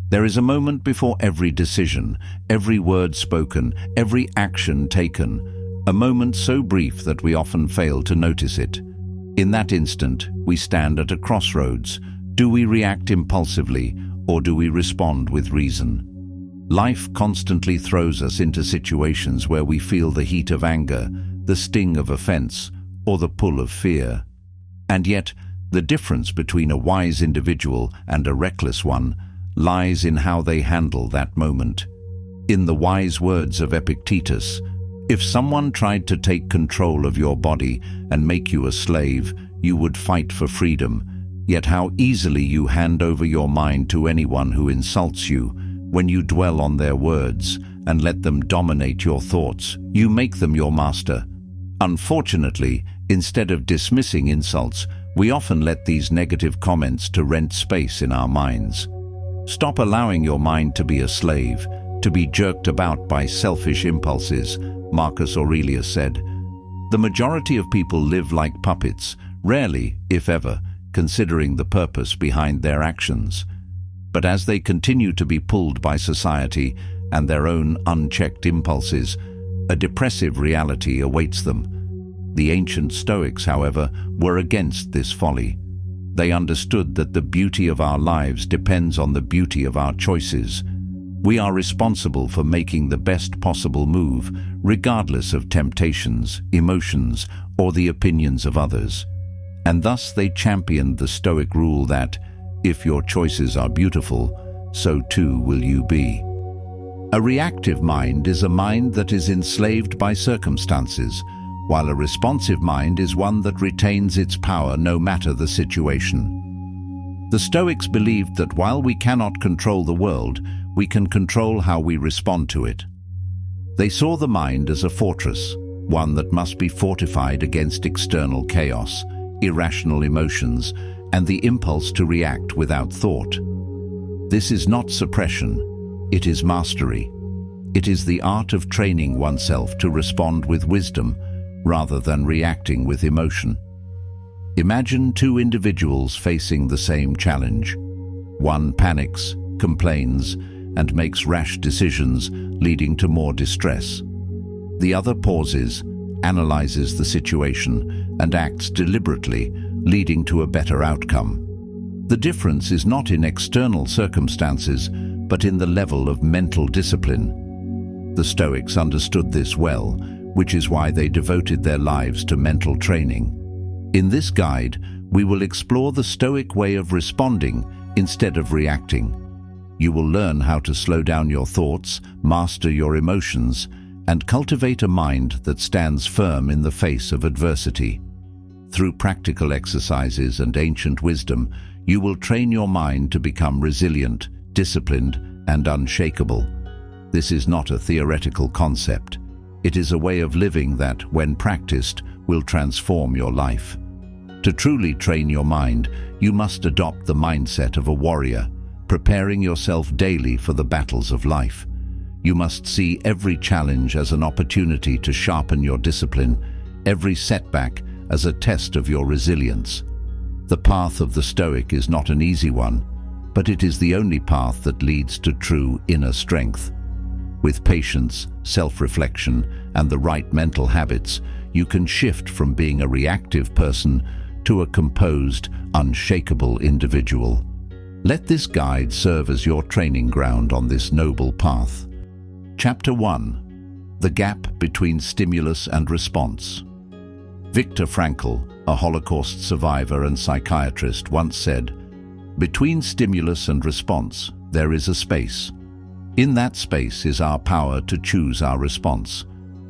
There is a moment before every decision, every word spoken, every action taken, a moment so brief that we often fail to notice it. In that instant, we stand at a crossroads. Do we react impulsively, or do we respond with reason? Life constantly throws us into situations where we feel the heat of anger, the sting of offense, or the pull of fear. And yet, the difference between a wise individual and a reckless one lies in how they handle that moment. In the wise words of Epictetus, if someone tried to take control of your body and make you a slave, you would fight for freedom. Yet how easily you hand over your mind to anyone who insults you. When you dwell on their words and let them dominate your thoughts, you make them your master. Unfortunately, instead of dismissing insults, we often let these negative comments to rent space in our minds. Stop allowing your mind to be a slave, to be jerked about by selfish impulses, Marcus Aurelius said. The majority of people live like puppets, rarely, if ever, considering the purpose behind their actions. But as they continue to be pulled by society and their own unchecked impulses, a depressive reality awaits them. The ancient Stoics, however, were against this folly. They understood that the beauty of our lives depends on the beauty of our choices. We are responsible for making the best possible move, regardless of temptations, emotions, or the opinions of others. And thus they championed the Stoic rule that, if your choices are beautiful, so too will you be. A reactive mind is a mind that is enslaved by circumstances, while a responsive mind is one that retains its power no matter the situation. The Stoics believed that while we cannot control the world, we can control how we respond to it. They saw the mind as a fortress, one that must be fortified against external chaos, irrational emotions, and the impulse to react without thought. This is not suppression, it is mastery. It is the art of training oneself to respond with wisdom rather than reacting with emotion. Imagine two individuals facing the same challenge. One panics, complains, and makes rash decisions, leading to more distress. The other pauses, analyzes the situation, and acts deliberately, leading to a better outcome. The difference is not in external circumstances, but in the level of mental discipline. The Stoics understood this well, which is why they devoted their lives to mental training. In this guide, we will explore the Stoic way of responding instead of reacting. You will learn how to slow down your thoughts, master your emotions, and cultivate a mind that stands firm in the face of adversity. Through practical exercises and ancient wisdom, you will train your mind to become resilient, disciplined, and unshakable. This is not a theoretical concept. It is a way of living that, when practiced, will transform your life. To truly train your mind, you must adopt the mindset of a warrior, preparing yourself daily for the battles of life. You must see every challenge as an opportunity to sharpen your discipline, every setback as a test of your resilience. The path of the Stoic is not an easy one, but it is the only path that leads to true inner strength. With patience, self-reflection, and the right mental habits, you can shift from being a reactive person to a composed, unshakable individual. Let this guide serve as your training ground on this noble path. Chapter 1. The Gap Between Stimulus and Response. Viktor Frankl, a Holocaust survivor and psychiatrist, once said, "Between stimulus and response, there is a space. In that space is our power to choose our response.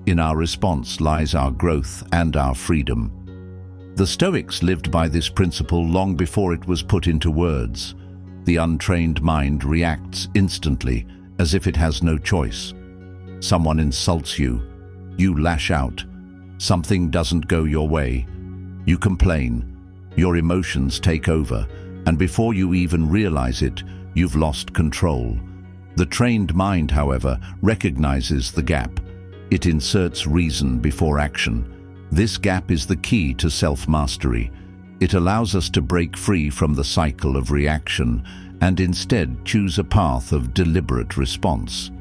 In our response lies our growth and our freedom." The Stoics lived by this principle long before it was put into words. The untrained mind reacts instantly, as if it has no choice. Someone insults you, you lash out. Something doesn't go your way, you complain. Your emotions take over, and before you even realize it, you've lost control. The trained mind, however, recognizes the gap. It inserts reason before action. This gap is the key to self-mastery. It allows us to break free from the cycle of reaction and instead choose a path of deliberate response.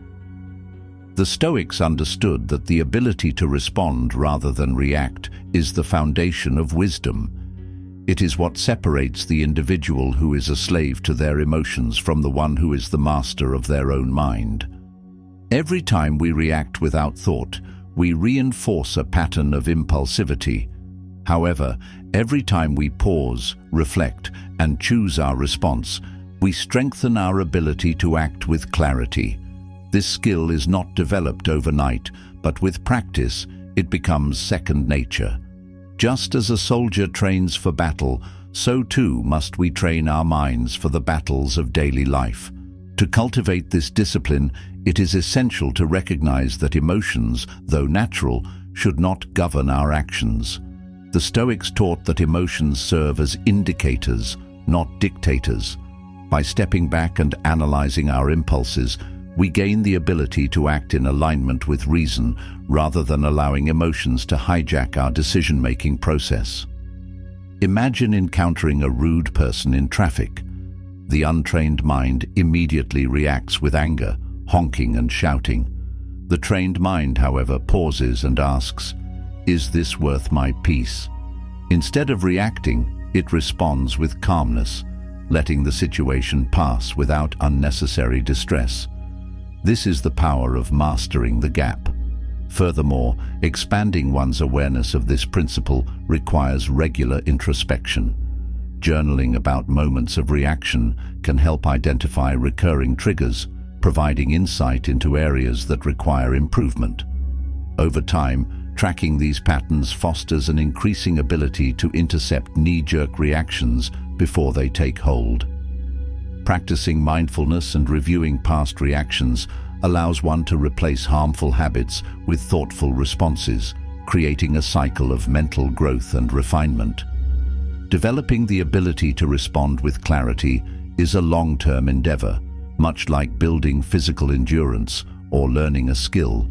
The Stoics understood that the ability to respond rather than react is the foundation of wisdom. It is what separates the individual who is a slave to their emotions from the one who is the master of their own mind. Every time we react without thought, we reinforce a pattern of impulsivity. However, every time we pause, reflect, and choose our response, we strengthen our ability to act with clarity. This skill is not developed overnight, but with practice, it becomes second nature. Just as a soldier trains for battle, so too must we train our minds for the battles of daily life. To cultivate this discipline, it is essential to recognize that emotions, though natural, should not govern our actions. The Stoics taught that emotions serve as indicators, not dictators. By stepping back and analyzing our impulses, we gain the ability to act in alignment with reason rather than allowing emotions to hijack our decision-making process. Imagine encountering a rude person in traffic. The untrained mind immediately reacts with anger, honking and shouting. The trained mind, however, pauses and asks, "Is this worth my peace?" Instead of reacting, it responds with calmness, letting the situation pass without unnecessary distress. This is the power of mastering the gap. Furthermore, expanding one's awareness of this principle requires regular introspection. Journaling about moments of reaction can help identify recurring triggers, providing insight into areas that require improvement. Over time, tracking these patterns fosters an increasing ability to intercept knee-jerk reactions before they take hold. Practicing mindfulness and reviewing past reactions allows one to replace harmful habits with thoughtful responses, creating a cycle of mental growth and refinement. Developing the ability to respond with clarity is a long-term endeavor, much like building physical endurance or learning a skill.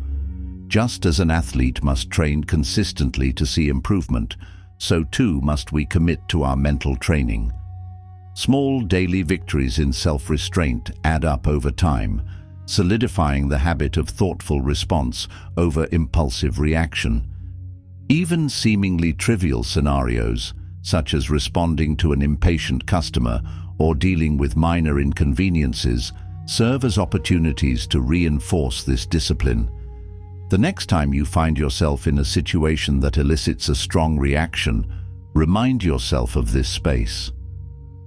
Just as an athlete must train consistently to see improvement, so too must we commit to our mental training. Small daily victories in self-restraint add up over time, solidifying the habit of thoughtful response over impulsive reaction. Even seemingly trivial scenarios, such as responding to an impatient customer or dealing with minor inconveniences, serve as opportunities to reinforce this discipline. The next time you find yourself in a situation that elicits a strong reaction, remind yourself of this space.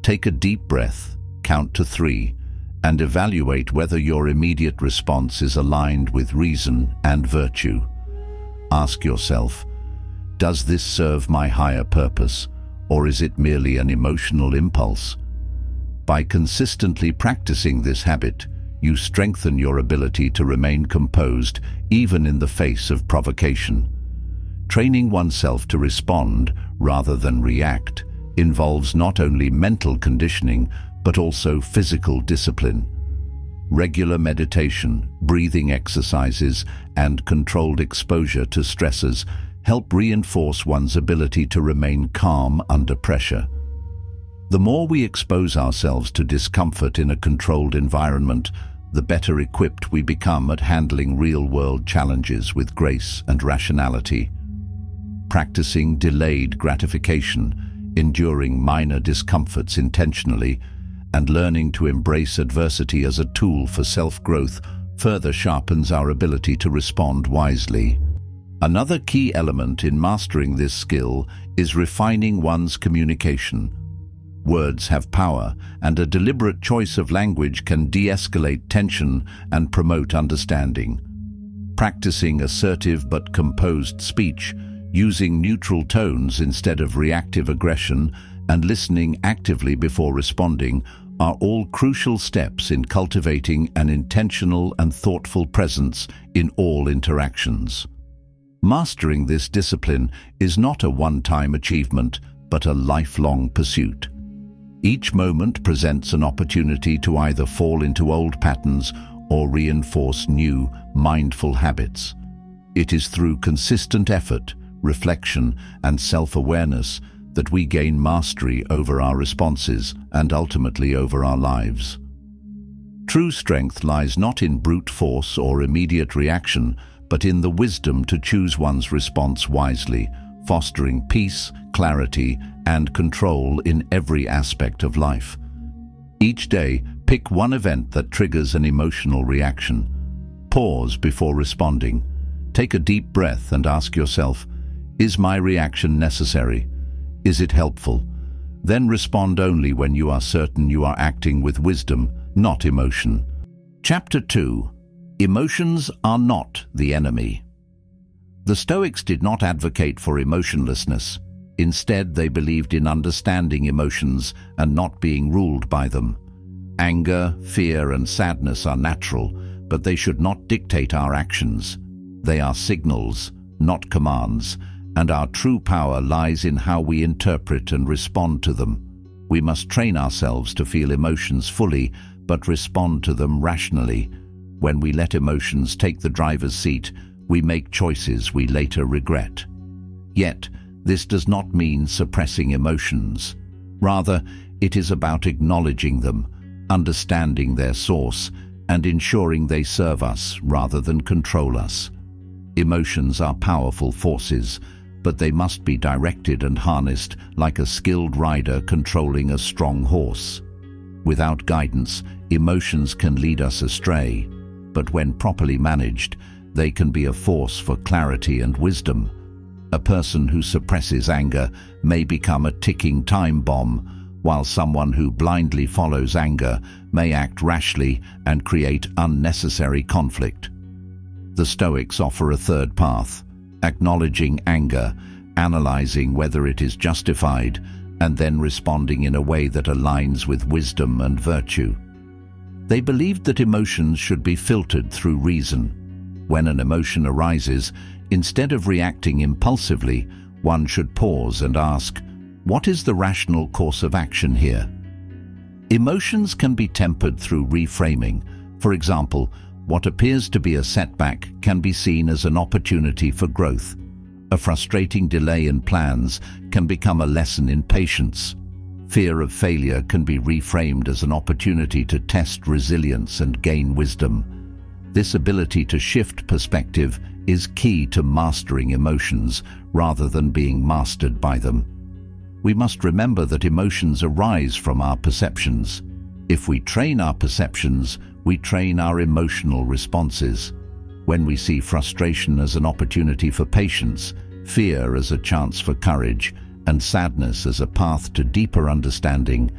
Take a deep breath, count to 3, and evaluate whether your immediate response is aligned with reason and virtue. Ask yourself, does this serve my higher purpose, or is it merely an emotional impulse? By consistently practicing this habit, you strengthen your ability to remain composed even in the face of provocation. Training oneself to respond rather than react involves not only mental conditioning but also physical discipline. Regular meditation, breathing exercises, and controlled exposure to stressors help reinforce one's ability to remain calm under pressure. The more we expose ourselves to discomfort in a controlled environment, the better equipped we become at handling real-world challenges with grace and rationality. Practicing delayed gratification, enduring minor discomforts intentionally, and learning to embrace adversity as a tool for self-growth further sharpens our ability to respond wisely. Another key element in mastering this skill is refining one's communication. Words have power, and a deliberate choice of language can de-escalate tension and promote understanding. Practicing assertive but composed speech, using neutral tones instead of reactive aggression, and listening actively before responding are all crucial steps in cultivating an intentional and thoughtful presence in all interactions. Mastering this discipline is not a one-time achievement, but a lifelong pursuit. Each moment presents an opportunity to either fall into old patterns or reinforce new, mindful habits. It is through consistent effort, reflection, and self-awareness that we gain mastery over our responses and ultimately over our lives. True strength lies not in brute force or immediate reaction, but in the wisdom to choose one's response wisely, fostering peace, clarity, and control in every aspect of life. Each day, pick one event that triggers an emotional reaction. Pause before responding. Take a deep breath and ask yourself, is my reaction necessary? Is it helpful? Then respond only when you are certain you are acting with wisdom, not emotion. Chapter 2. Emotions are not the enemy. The Stoics did not advocate for emotionlessness. Instead, they believed in understanding emotions and not being ruled by them. Anger, fear, and sadness are natural, but they should not dictate our actions. They are signals, not commands, and our true power lies in how we interpret and respond to them. We must train ourselves to feel emotions fully, but respond to them rationally. When we let emotions take the driver's seat, we make choices we later regret. Yet, this does not mean suppressing emotions. Rather, it is about acknowledging them, understanding their source, and ensuring they serve us rather than control us. Emotions are powerful forces, but they must be directed and harnessed like a skilled rider controlling a strong horse. Without guidance, emotions can lead us astray, but when properly managed, they can be a force for clarity and wisdom. A person who suppresses anger may become a ticking time bomb, while someone who blindly follows anger may act rashly and create unnecessary conflict. The Stoics offer a third path: acknowledging anger, analyzing whether it is justified, and then responding in a way that aligns with wisdom and virtue. They believed that emotions should be filtered through reason. When an emotion arises, instead of reacting impulsively, one should pause and ask, what is the rational course of action here? Emotions can be tempered through reframing. For example, what appears to be a setback can be seen as an opportunity for growth. A frustrating delay in plans can become a lesson in patience. Fear of failure can be reframed as an opportunity to test resilience and gain wisdom. This ability to shift perspective is key to mastering emotions rather than being mastered by them. We must remember that emotions arise from our perceptions. If we train our perceptions, we train our emotional responses. When we see frustration as an opportunity for patience, fear as a chance for courage, and sadness as a path to deeper understanding,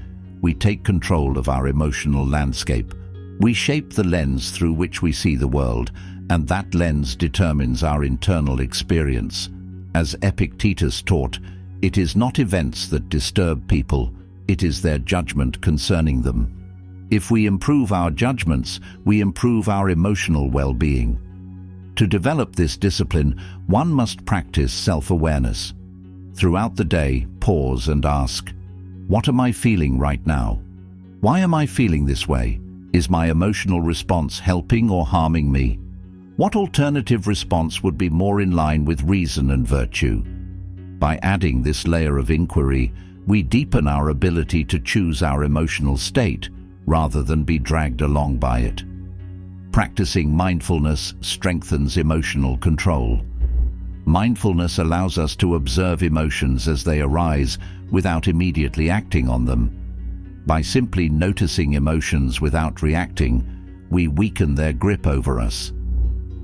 we take control of our emotional landscape. We shape the lens through which we see the world, and that lens determines our internal experience. As Epictetus taught, it is not events that disturb people, it is their judgment concerning them. If we improve our judgments, we improve our emotional well-being. To develop this discipline, one must practice self-awareness. Throughout the day, pause and ask, what am I feeling right now? Why am I feeling this way? Is my emotional response helping or harming me? What alternative response would be more in line with reason and virtue? By adding this layer of inquiry, we deepen our ability to choose our emotional state rather than be dragged along by it. Practicing mindfulness strengthens emotional control. Mindfulness allows us to observe emotions as they arise without immediately acting on them. By simply noticing emotions without reacting, we weaken their grip over us.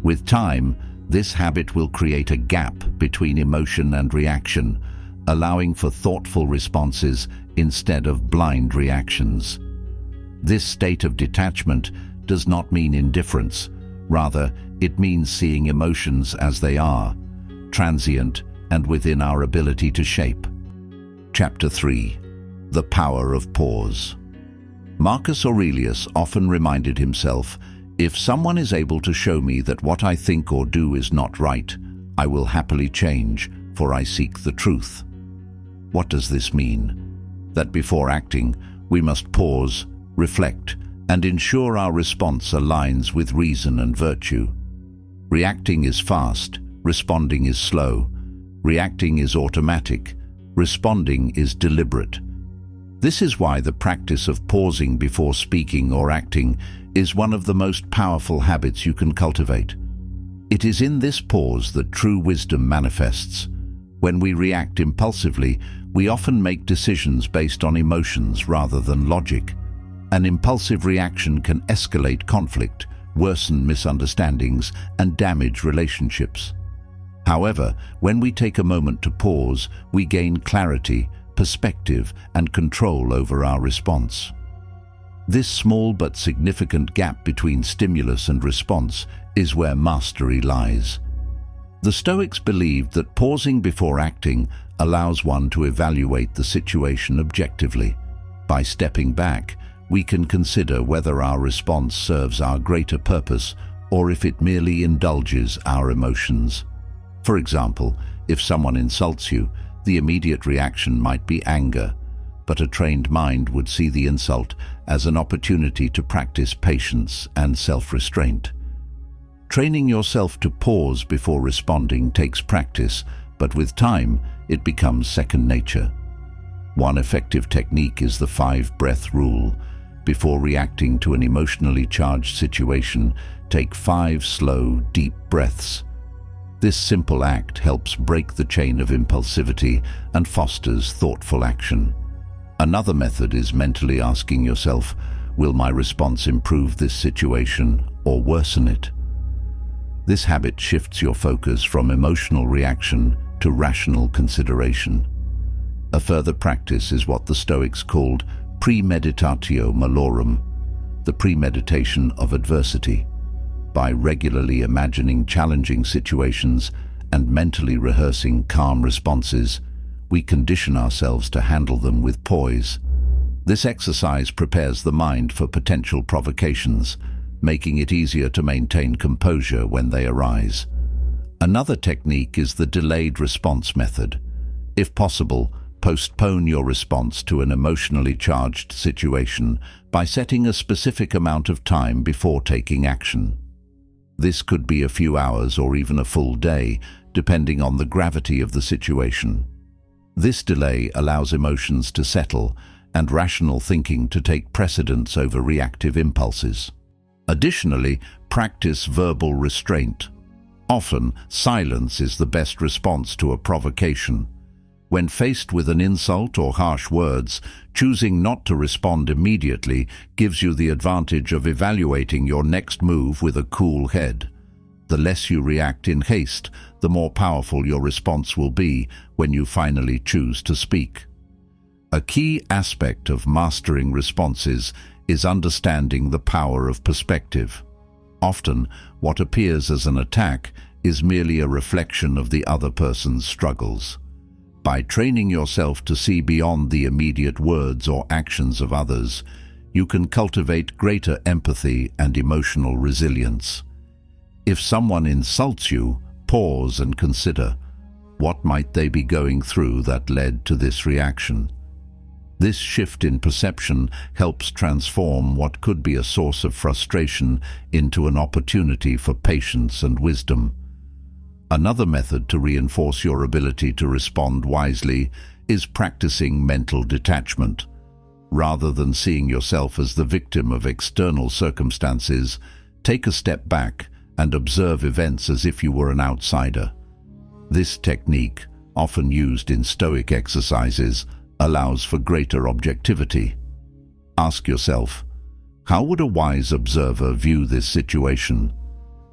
With time, this habit will create a gap between emotion and reaction, allowing for thoughtful responses instead of blind reactions. This state of detachment does not mean indifference. Rather, it means seeing emotions as they are, transient and within our ability to shape. Chapter 3. The Power of Pause. Marcus Aurelius often reminded himself, if someone is able to show me that what I think or do is not right, I will happily change, for I seek the truth. What does this mean? That before acting, we must pause, reflect, and ensure our response aligns with reason and virtue. Reacting is fast, responding is slow. Reacting is automatic, Responding is deliberate. This is why the practice of pausing before speaking or acting is one of the most powerful habits you can cultivate. It is in this pause that true wisdom manifests. When we react impulsively, we often make decisions based on emotions rather than logic. An impulsive reaction can escalate conflict, worsen misunderstandings, and damage relationships. However, when we take a moment to pause, we gain clarity, perspective, and control over our response. This small but significant gap between stimulus and response is where mastery lies. The Stoics believed that pausing before acting allows one to evaluate the situation objectively. By stepping back, we can consider whether our response serves our greater purpose or if it merely indulges our emotions. For example, if someone insults you, the immediate reaction might be anger, but a trained mind would see the insult as an opportunity to practice patience and self-restraint. Training yourself to pause before responding takes practice, but with time, it becomes second nature. One effective technique is the 5-breath rule. Before reacting to an emotionally charged situation, take 5 slow, deep breaths. This simple act helps break the chain of impulsivity and fosters thoughtful action. Another method is mentally asking yourself, will my response improve this situation or worsen it? This habit shifts your focus from emotional reaction to rational consideration. A further practice is what the Stoics called premeditatio malorum, the premeditation of adversity. By regularly imagining challenging situations and mentally rehearsing calm responses, we condition ourselves to handle them with poise. This exercise prepares the mind for potential provocations, making it easier to maintain composure when they arise. Another technique is the delayed response method. If possible, postpone your response to an emotionally charged situation by setting a specific amount of time before taking action. This could be a few hours or even a full day, depending on the gravity of the situation. This delay allows emotions to settle and rational thinking to take precedence over reactive impulses. Additionally, practice verbal restraint. Often, silence is the best response to a provocation. When faced with an insult or harsh words, choosing not to respond immediately gives you the advantage of evaluating your next move with a cool head. The less you react in haste, the more powerful your response will be when you finally choose to speak. A key aspect of mastering responses is understanding the power of perspective. Often, what appears as an attack is merely a reflection of the other person's struggles. By training yourself to see beyond the immediate words or actions of others, you can cultivate greater empathy and emotional resilience. If someone insults you, pause and consider, what might they be going through that led to this reaction? This shift in perception helps transform what could be a source of frustration into an opportunity for patience and wisdom. Another method to reinforce your ability to respond wisely is practicing mental detachment. Rather than seeing yourself as the victim of external circumstances, take a step back and observe events as if you were an outsider. This technique, often used in Stoic exercises, allows for greater objectivity. Ask yourself, how would a wise observer view this situation?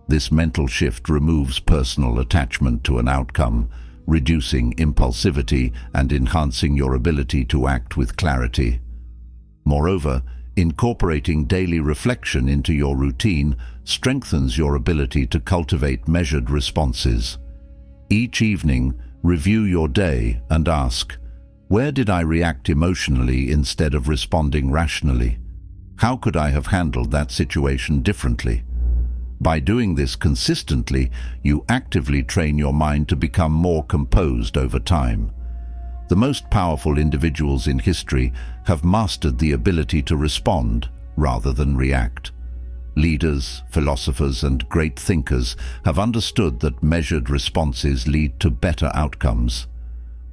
This mental shift removes personal attachment to an outcome, reducing impulsivity and enhancing your ability to act with clarity. Moreover, incorporating daily reflection into your routine strengthens your ability to cultivate measured responses. Each evening, review your day and ask, where did I react emotionally instead of responding rationally? How could I have handled that situation differently? By doing this consistently, you actively train your mind to become more composed over time. The most powerful individuals in history have mastered the ability to respond rather than react. Leaders, philosophers, and great thinkers have understood that measured responses lead to better outcomes.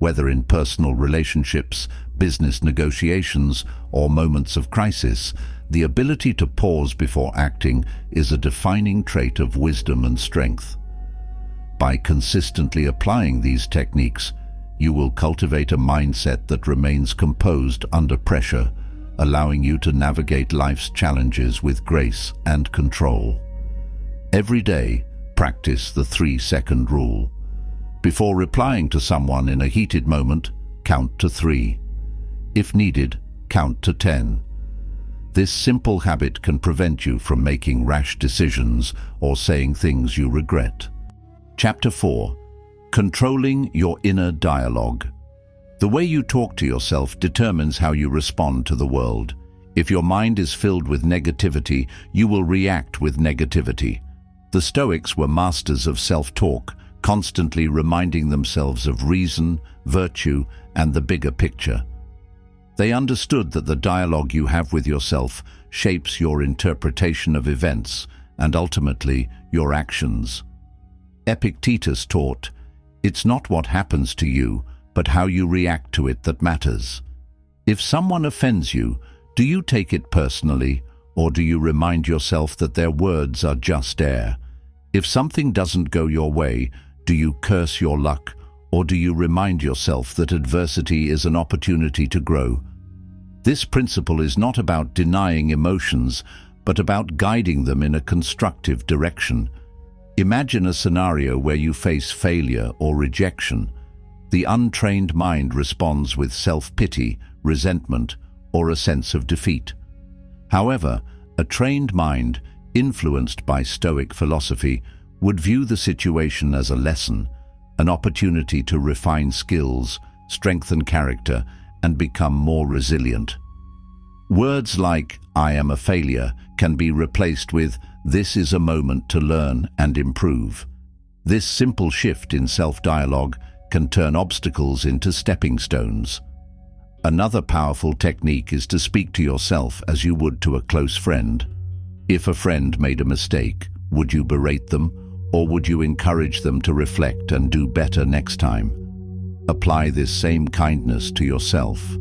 whether in personal relationships, business negotiations, or moments of crisis. The ability to pause before acting is a defining trait of wisdom and strength. By consistently applying these techniques, you will cultivate a mindset that remains composed under pressure, allowing you to navigate life's challenges with grace and control. Every day, practice the 3-second rule. Before replying to someone in a heated moment, count to 3. If needed, count to 10. This simple habit can prevent you from making rash decisions or saying things you regret. Chapter 4. Controlling your inner dialogue. The way you talk to yourself determines how you respond to the world. If your mind is filled with negativity, you will react with negativity. The Stoics were masters of self-talk, constantly reminding themselves of reason, virtue, and the bigger picture. They understood that the dialogue you have with yourself shapes your interpretation of events and ultimately your actions. Epictetus taught, "It's not what happens to you, but how you react to it that matters." If someone offends you, do you take it personally, or do you remind yourself that their words are just air? If something doesn't go your way, do you curse your luck, or do you remind yourself that adversity is an opportunity to grow? This principle is not about denying emotions, but about guiding them in a constructive direction. Imagine a scenario where you face failure or rejection. The untrained mind responds with self-pity, resentment, or a sense of defeat. However, a trained mind, influenced by Stoic philosophy, would view the situation as a lesson, an opportunity to refine skills, strengthen character, and become more resilient. Words like, "I am a failure," can be replaced with, "This is a moment to learn and improve." This simple shift in self-dialogue can turn obstacles into stepping stones. Another powerful technique is to speak to yourself as you would to a close friend. If a friend made a mistake, would you berate them, or would you encourage them to reflect and do better next time? Apply this same kindness to yourself.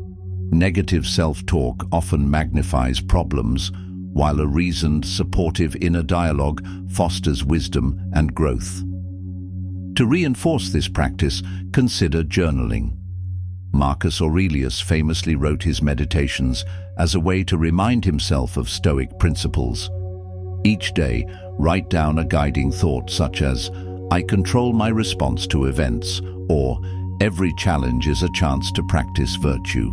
Negative self-talk often magnifies problems, while a reasoned, supportive inner dialogue fosters wisdom and growth. To reinforce this practice, consider journaling. Marcus Aurelius famously wrote his meditations as a way to remind himself of Stoic principles. Each day, write down a guiding thought such as, "I control my response to events," or "Every challenge is a chance to practice virtue."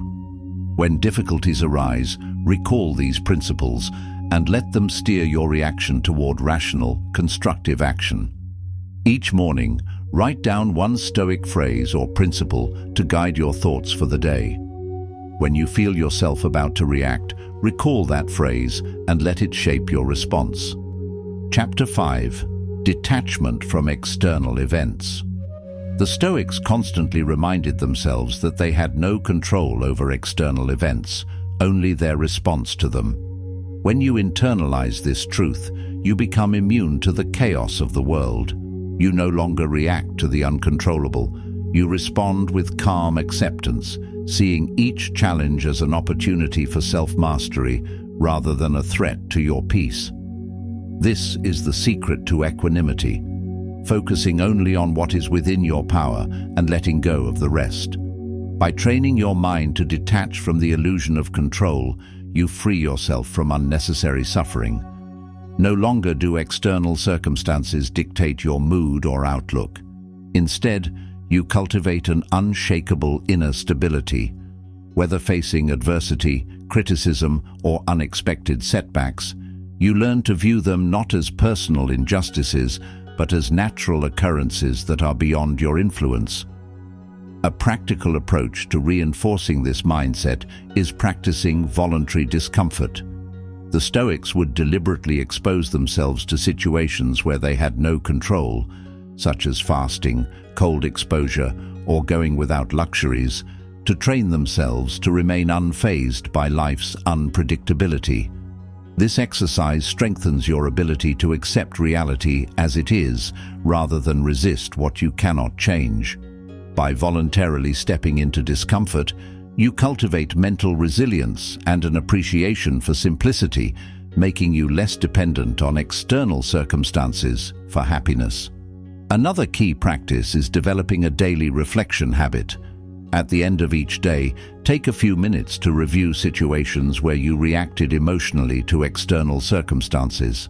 When difficulties arise, recall these principles and let them steer your reaction toward rational, constructive action. Each morning, write down one Stoic phrase or principle to guide your thoughts for the day. When you feel yourself about to react, recall that phrase and let it shape your response. Chapter 5. Detachment from external events. The Stoics constantly reminded themselves that they had no control over external events, only their response to them. When you internalize this truth, you become immune to the chaos of the world. You no longer react to the uncontrollable. You respond with calm acceptance, seeing each challenge as an opportunity for self-mastery rather than a threat to your peace. This is the secret to equanimity, focusing only on what is within your power and letting go of the rest. By training your mind to detach from the illusion of control, you free yourself from unnecessary suffering. No longer do external circumstances dictate your mood or outlook. Instead, you cultivate an unshakable inner stability. Whether facing adversity, criticism, or unexpected setbacks, you learn to view them not as personal injustices, but as natural occurrences that are beyond your influence. A practical approach to reinforcing this mindset is practicing voluntary discomfort. The Stoics would deliberately expose themselves to situations where they had no control, such as fasting, cold exposure, or going without luxuries, to train themselves to remain unfazed by life's unpredictability. This exercise strengthens your ability to accept reality as it is, rather than resist what you cannot change. By voluntarily stepping into discomfort, you cultivate mental resilience and an appreciation for simplicity, making you less dependent on external circumstances for happiness. Another key practice is developing a daily reflection habit. At the end of each day, take a few minutes to review situations where you reacted emotionally to external circumstances.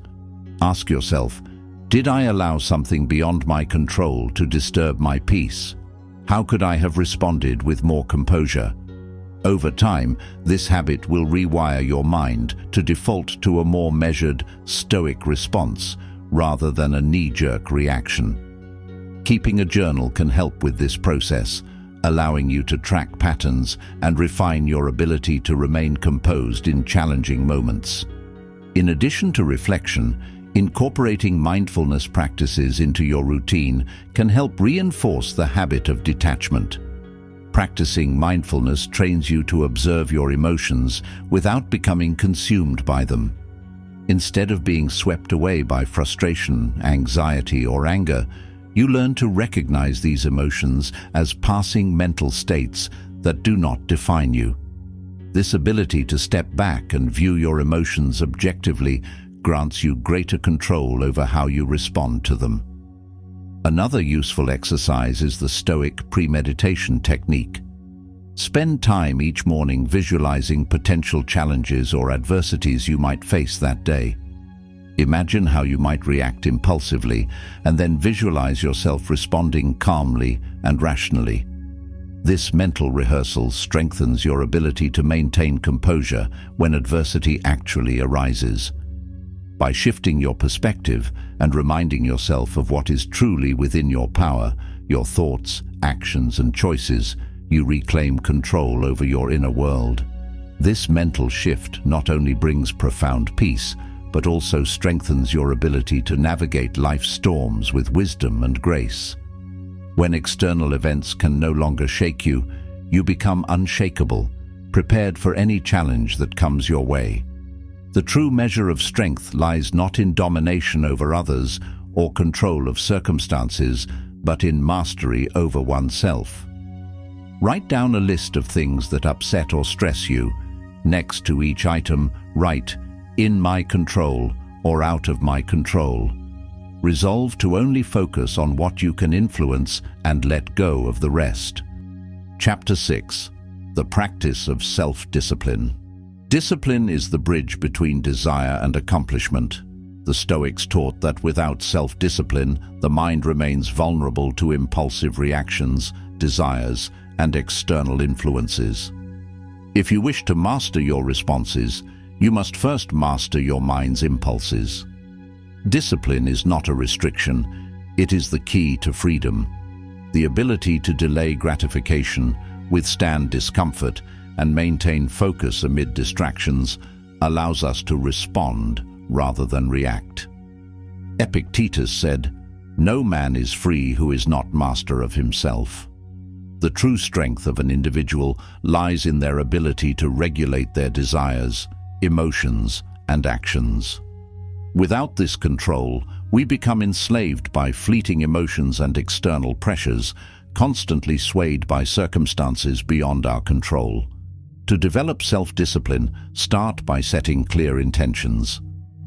Ask yourself, did I allow something beyond my control to disturb my peace? How could I have responded with more composure? Over time, this habit will rewire your mind to default to a more measured, stoic response rather than a knee-jerk reaction. Keeping a journal can help with this process, allowing you to track patterns and refine your ability to remain composed in challenging moments. In addition to reflection, incorporating mindfulness practices into your routine can help reinforce the habit of detachment. Practicing mindfulness trains you to observe your emotions without becoming consumed by them. Instead of being swept away by frustration, anxiety, or anger, you learn to recognize these emotions as passing mental states that do not define you. This ability to step back and view your emotions objectively grants you greater control over how you respond to them. Another useful exercise is the Stoic premeditation technique. Spend time each morning visualizing potential challenges or adversities you might face that day. Imagine how you might react impulsively, and then visualize yourself responding calmly and rationally. This mental rehearsal strengthens your ability to maintain composure when adversity actually arises. By shifting your perspective and reminding yourself of what is truly within your power, your thoughts, actions, and choices, you reclaim control over your inner world. This mental shift not only brings profound peace, but also strengthens your ability to navigate life's storms with wisdom and grace. When external events can no longer shake you, you become unshakable, prepared for any challenge that comes your way. The true measure of strength lies not in domination over others or control of circumstances, but in mastery over oneself. Write down a list of things that upset or stress you. Next to each item, write, "In my control" or "out of my control." Resolve to only focus on what you can influence and let go of the rest. Chapter 6. The Practice of Self-Discipline. Discipline is the bridge between desire and accomplishment. The Stoics taught that without self-discipline, the mind remains vulnerable to impulsive reactions, desires, and external influences. If you wish to master your responses, you must first master your mind's impulses. Discipline is not a restriction, it is the key to freedom. The ability to delay gratification, withstand discomfort, and maintain focus amid distractions allows us to respond rather than react. Epictetus said, "No man is free who is not master of himself." The true strength of an individual lies in their ability to regulate their desires, emotions, and actions. Without this control, we become enslaved by fleeting emotions and external pressures, constantly swayed by circumstances beyond our control. To develop self-discipline, start by setting clear intentions.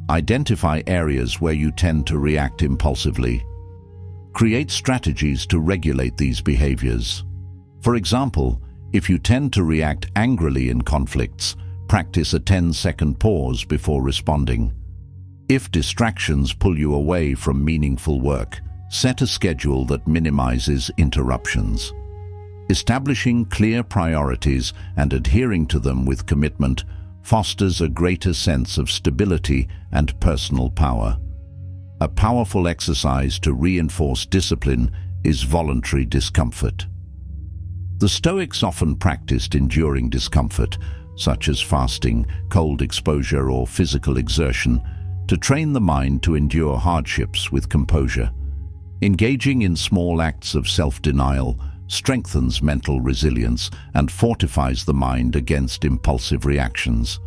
Identify areas where you tend to react impulsively. Create strategies to regulate these behaviors. For example, if you tend to react angrily in conflicts, practice a 10-second pause before responding. If distractions pull you away from meaningful work, set a schedule that minimizes interruptions. Establishing clear priorities and adhering to them with commitment fosters a greater sense of stability and personal power. A powerful exercise to reinforce discipline is voluntary discomfort. The Stoics often practiced enduring discomfort, such as fasting, cold exposure, or physical exertion, to train the mind to endure hardships with composure. Engaging in small acts of self-denial strengthens mental resilience and fortifies the mind against impulsive reactions.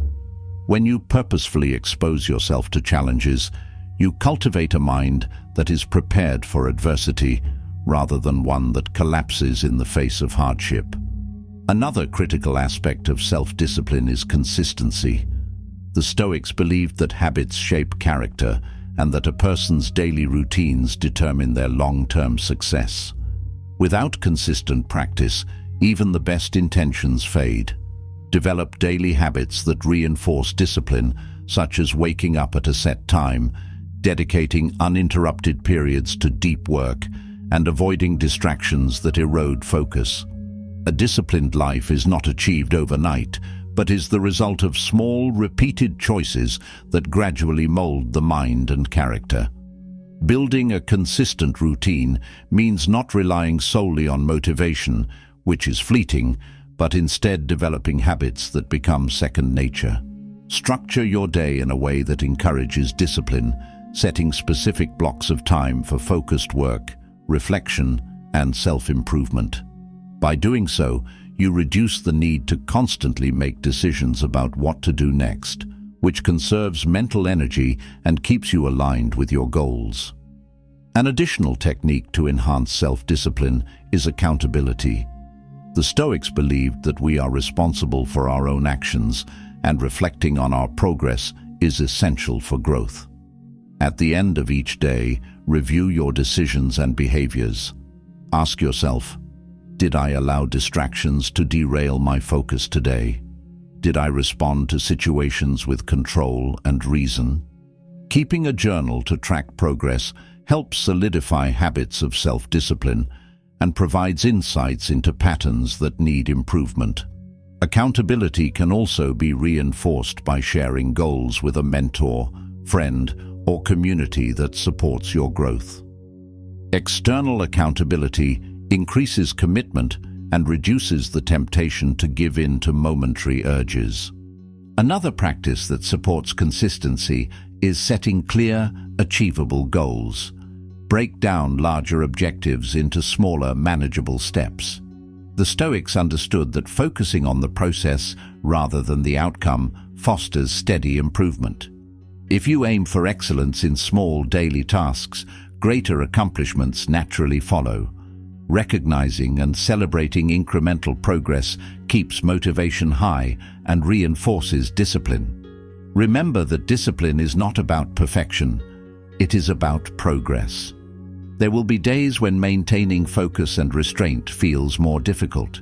When you purposefully expose yourself to challenges, you cultivate a mind that is prepared for adversity rather than one that collapses in the face of hardship. Another critical aspect of self-discipline is consistency. The Stoics believed that habits shape character and that a person's daily routines determine their long-term success. Without consistent practice, even the best intentions fade. Develop daily habits that reinforce discipline, such as waking up at a set time, dedicating uninterrupted periods to deep work, and avoiding distractions that erode focus. A disciplined life is not achieved overnight, but is the result of small, repeated choices that gradually mold the mind and character. Building a consistent routine means not relying solely on motivation, which is fleeting, but instead developing habits that become second nature. Structure your day in a way that encourages discipline, setting specific blocks of time for focused work, reflection, and self-improvement. By doing so, you reduce the need to constantly make decisions about what to do next, which conserves mental energy and keeps you aligned with your goals. An additional technique to enhance self-discipline is accountability. The Stoics believed that we are responsible for our own actions, and reflecting on our progress is essential for growth. At the end of each day, review your decisions and behaviors. Ask yourself, did I allow distractions to derail my focus today? Did I respond to situations with control and reason? Keeping a journal to track progress helps solidify habits of self-discipline and provides insights into patterns that need improvement. Accountability can also be reinforced by sharing goals with a mentor, friend, or community that supports your growth. External accountability increases commitment and reduces the temptation to give in to momentary urges. Another practice that supports consistency is setting clear, achievable goals. Break down larger objectives into smaller, manageable steps. The Stoics understood that focusing on the process rather than the outcome fosters steady improvement. If you aim for excellence in small daily tasks, greater accomplishments naturally follow. Recognizing and celebrating incremental progress keeps motivation high and reinforces discipline. Remember that discipline is not about perfection, it is about progress. There will be days when maintaining focus and restraint feels more difficult.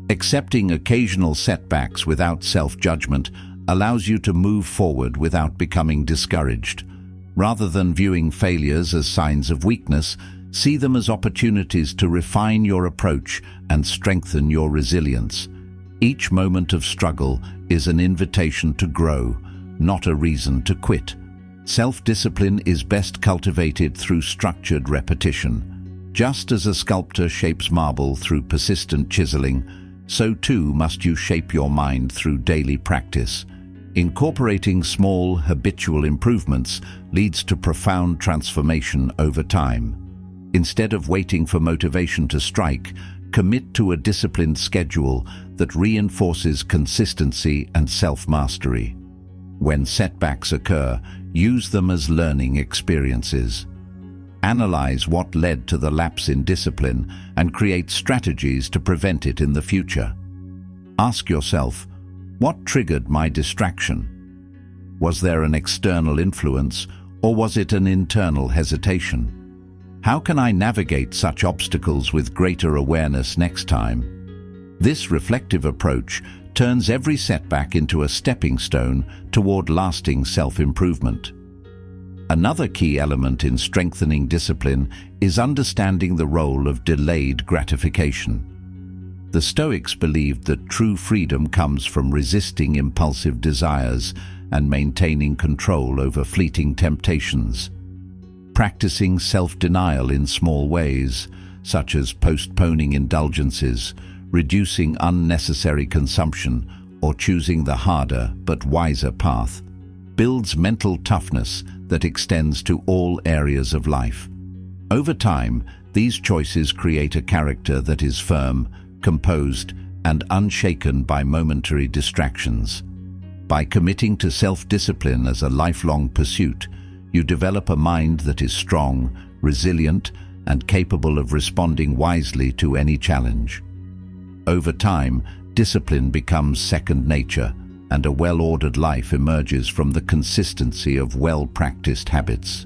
Accepting occasional setbacks without self-judgment allows you to move forward without becoming discouraged. Rather than viewing failures as signs of weakness, see them as opportunities to refine your approach and strengthen your resilience. Each moment of struggle is an invitation to grow, not a reason to quit. Self-discipline is best cultivated through structured repetition. Just as a sculptor shapes marble through persistent chiseling, so too must you shape your mind through daily practice. Incorporating small, habitual improvements leads to profound transformation over time. Instead of waiting for motivation to strike, commit to a disciplined schedule that reinforces consistency and self-mastery. When setbacks occur, use them as learning experiences. Analyze what led to the lapse in discipline and create strategies to prevent it in the future. Ask yourself, what triggered my distraction? Was there an external influence, or was it an internal hesitation? How can I navigate such obstacles with greater awareness next time? This reflective approach turns every setback into a stepping stone toward lasting self-improvement. Another key element in strengthening discipline is understanding the role of delayed gratification. The Stoics believed that true freedom comes from resisting impulsive desires and maintaining control over fleeting temptations. Practicing self-denial in small ways, such as postponing indulgences, reducing unnecessary consumption, or choosing the harder but wiser path, builds mental toughness that extends to all areas of life. Over time, these choices create a character that is firm, composed, and unshaken by momentary distractions. By committing to self-discipline as a lifelong pursuit, you develop a mind that is strong, resilient, and capable of responding wisely to any challenge. Over time, discipline becomes second nature, and a well-ordered life emerges from the consistency of well-practiced habits.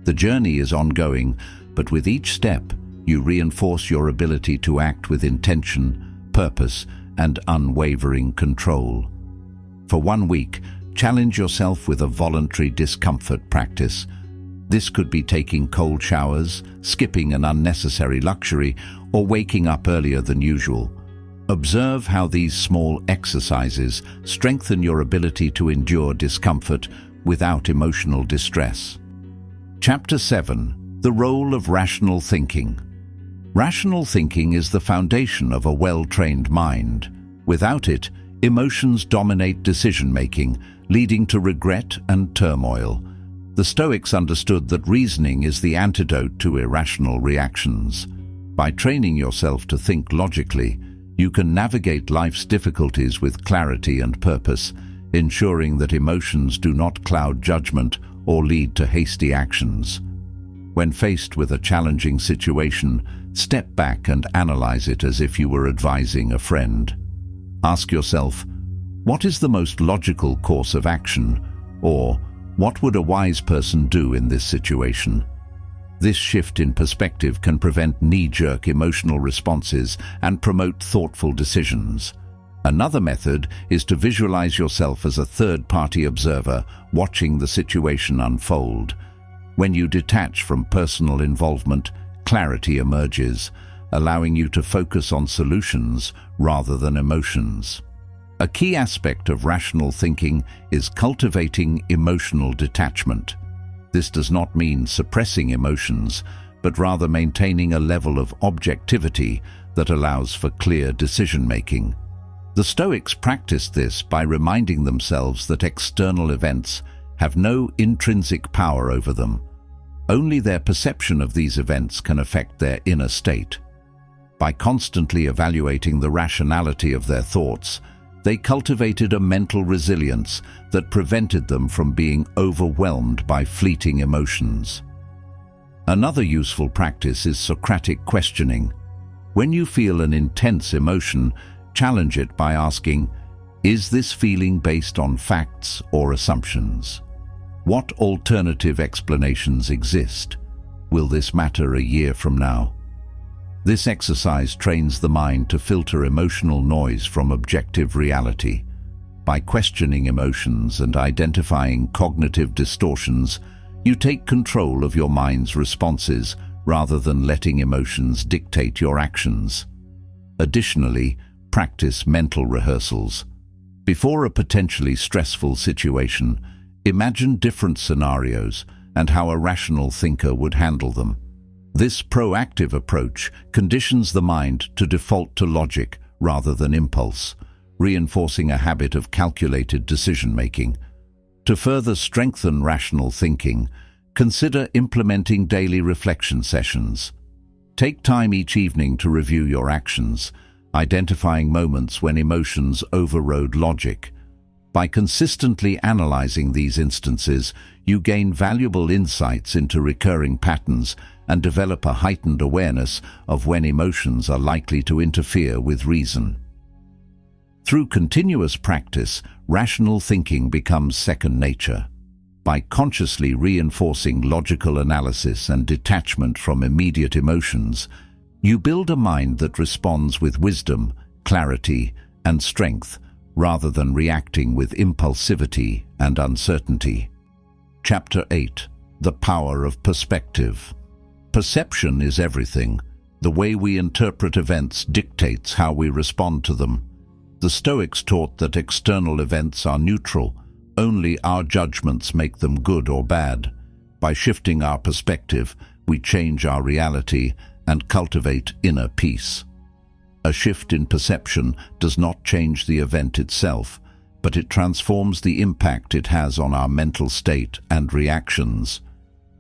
The journey is ongoing, but with each step, you reinforce your ability to act with intention, purpose, and unwavering control. For 1 week, challenge yourself with a voluntary discomfort practice. This could be taking cold showers, skipping an unnecessary luxury, or waking up earlier than usual. Observe how these small exercises strengthen your ability to endure discomfort without emotional distress. Chapter 7. The Role of Rational Thinking. Rational thinking is the foundation of a well-trained mind. Without it, emotions dominate decision-making, leading to regret and turmoil. The Stoics understood that reasoning is the antidote to irrational reactions. By training yourself to think logically, you can navigate life's difficulties with clarity and purpose, ensuring that emotions do not cloud judgment or lead to hasty actions. When faced with a challenging situation, step back and analyze it as if you were advising a friend. Ask yourself, what is the most logical course of action? Or, what would a wise person do in this situation? This shift in perspective can prevent knee-jerk emotional responses and promote thoughtful decisions. Another method is to visualize yourself as a third-party observer, watching the situation unfold. When you detach from personal involvement, clarity emerges, allowing you to focus on solutions rather than emotions. A key aspect of rational thinking is cultivating emotional detachment. This does not mean suppressing emotions, but rather maintaining a level of objectivity that allows for clear decision-making. The Stoics practiced this by reminding themselves that external events have no intrinsic power over them. Only their perception of these events can affect their inner state. By constantly evaluating the rationality of their thoughts, they cultivated a mental resilience that prevented them from being overwhelmed by fleeting emotions. Another useful practice is Socratic questioning. When you feel an intense emotion, challenge it by asking, is this feeling based on facts or assumptions? What alternative explanations exist? Will this matter a year from now? This exercise trains the mind to filter emotional noise from objective reality. By questioning emotions and identifying cognitive distortions, you take control of your mind's responses rather than letting emotions dictate your actions. Additionally, practice mental rehearsals. Before a potentially stressful situation, imagine different scenarios and how a rational thinker would handle them. This proactive approach conditions the mind to default to logic rather than impulse, reinforcing a habit of calculated decision-making. To further strengthen rational thinking, consider implementing daily reflection sessions. Take time each evening to review your actions, identifying moments when emotions overrode logic. By consistently analyzing these instances, you gain valuable insights into recurring patterns and develop a heightened awareness of when emotions are likely to interfere with reason. Through continuous practice, rational thinking becomes second nature. By consciously reinforcing logical analysis and detachment from immediate emotions, you build a mind that responds with wisdom, clarity, and strength, rather than reacting with impulsivity and uncertainty. Chapter 8. The Power of Perspective. Perception is everything. The way we interpret events dictates how we respond to them. The Stoics taught that external events are neutral. Only our judgments make them good or bad. By shifting our perspective, we change our reality and cultivate inner peace. A shift in perception does not change the event itself, but it transforms the impact it has on our mental state and reactions.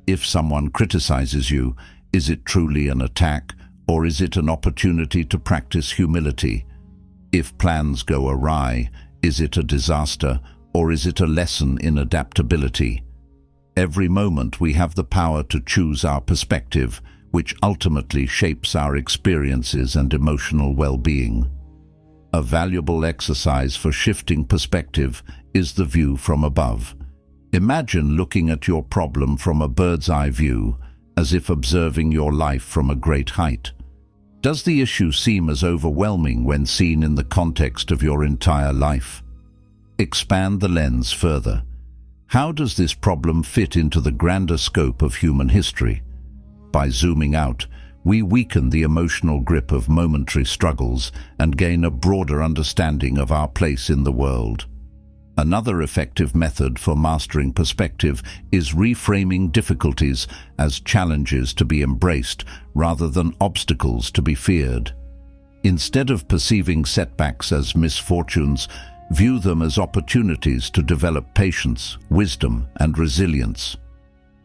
If someone criticizes you, is it truly an attack, or is it an opportunity to practice humility? If plans go awry, is it a disaster, or is it a lesson in adaptability? Every moment we have the power to choose our perspective, which ultimately shapes our experiences and emotional well-being. A valuable exercise for shifting perspective is the view from above. Imagine looking at your problem from a bird's-eye view, as if observing your life from a great height. Does the issue seem as overwhelming when seen in the context of your entire life? Expand the lens further. How does this problem fit into the grander scope of human history? By zooming out, we weaken the emotional grip of momentary struggles and gain a broader understanding of our place in the world. Another effective method for mastering perspective is reframing difficulties as challenges to be embraced rather than obstacles to be feared. Instead of perceiving setbacks as misfortunes, view them as opportunities to develop patience, wisdom, and resilience.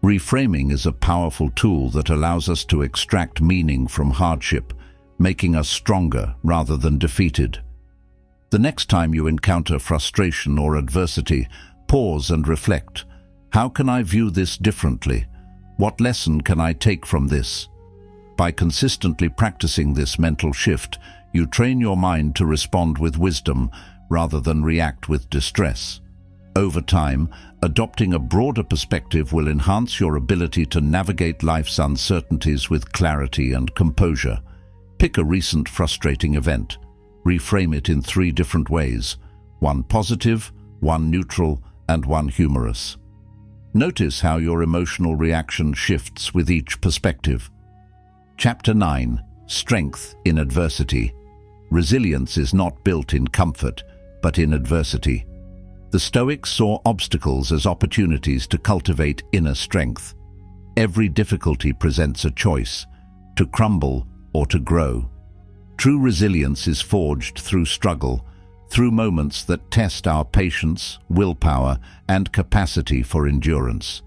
Reframing is a powerful tool that allows us to extract meaning from hardship, making us stronger rather than defeated. The next time you encounter frustration or adversity, pause and reflect. How can I view this differently? What lesson can I take from this? By consistently practicing this mental shift, you train your mind to respond with wisdom rather than react with distress. Over time, adopting a broader perspective will enhance your ability to navigate life's uncertainties with clarity and composure. Pick a recent frustrating event. Reframe it in 3 different ways: one positive, one neutral, and one humorous. Notice how your emotional reaction shifts with each perspective. Chapter 9. Strength in Adversity. Resilience is not built in comfort, but in adversity. The Stoics saw obstacles as opportunities to cultivate inner strength. Every difficulty presents a choice: to crumble or to grow. True resilience is forged through struggle, through moments that test our patience, willpower, and capacity for endurance.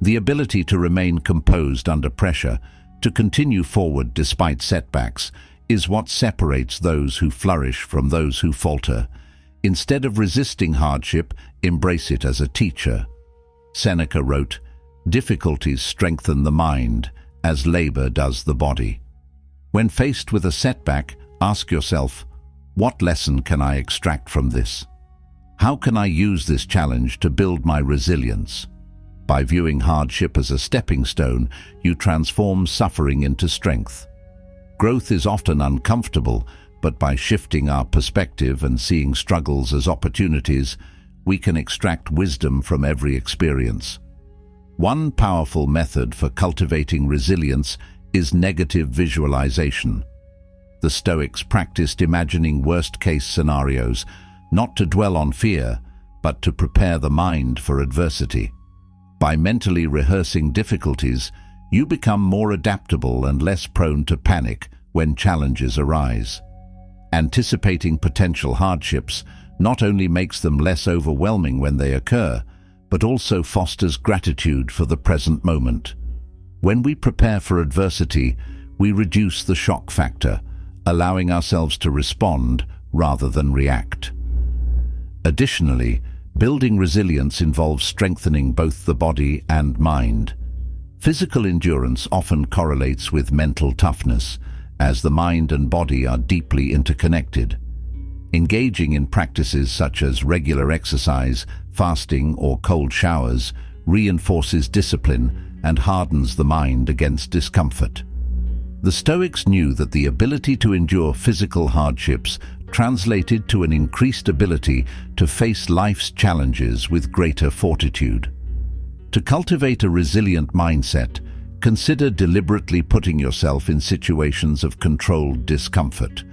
The ability to remain composed under pressure, to continue forward despite setbacks, is what separates those who flourish from those who falter. Instead of resisting hardship, embrace it as a teacher. Seneca wrote, "Difficulties strengthen the mind, as labor does the body." When faced with a setback, ask yourself, what lesson can I extract from this? How can I use this challenge to build my resilience? By viewing hardship as a stepping stone, you transform suffering into strength. Growth is often uncomfortable, but by shifting our perspective and seeing struggles as opportunities, we can extract wisdom from every experience. One powerful method for cultivating resilience is negative visualization. The Stoics practiced imagining worst-case scenarios, not to dwell on fear, but to prepare the mind for adversity. By mentally rehearsing difficulties, you become more adaptable and less prone to panic when challenges arise. Anticipating potential hardships not only makes them less overwhelming when they occur, but also fosters gratitude for the present moment. When we prepare for adversity, we reduce the shock factor, allowing ourselves to respond rather than react. Additionally, building resilience involves strengthening both the body and mind. Physical endurance often correlates with mental toughness, as the mind and body are deeply interconnected. Engaging in practices such as regular exercise, fasting, or cold showers reinforces discipline and hardens the mind against discomfort. The Stoics knew that the ability to endure physical hardships translated to an increased ability to face life's challenges with greater fortitude. To cultivate a resilient mindset, consider deliberately putting yourself in situations of controlled discomfort.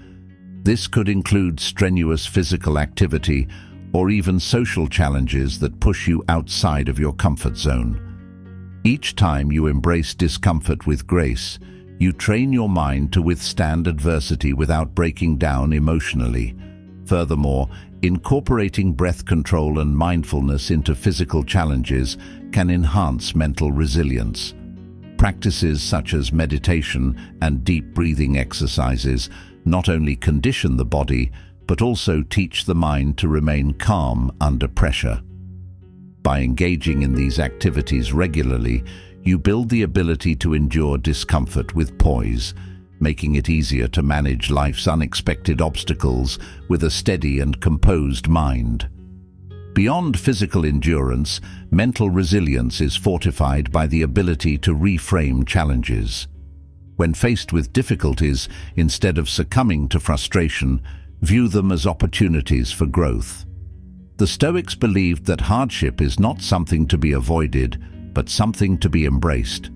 This could include strenuous physical activity or even social challenges that push you outside of your comfort zone. Each time you embrace discomfort with grace, you train your mind to withstand adversity without breaking down emotionally. Furthermore, incorporating breath control and mindfulness into physical challenges can enhance mental resilience. Practices such as meditation and deep breathing exercises not only condition the body, but also teach the mind to remain calm under pressure. By engaging in these activities regularly, You build the ability to endure discomfort with poise, making it easier to manage life's unexpected obstacles with a steady and composed mind. Beyond physical endurance, mental resilience is fortified by the ability to reframe challenges. When faced with difficulties, instead of succumbing to frustration, view them as opportunities for growth. The Stoics believed that hardship is not something to be avoided, but something to be embraced.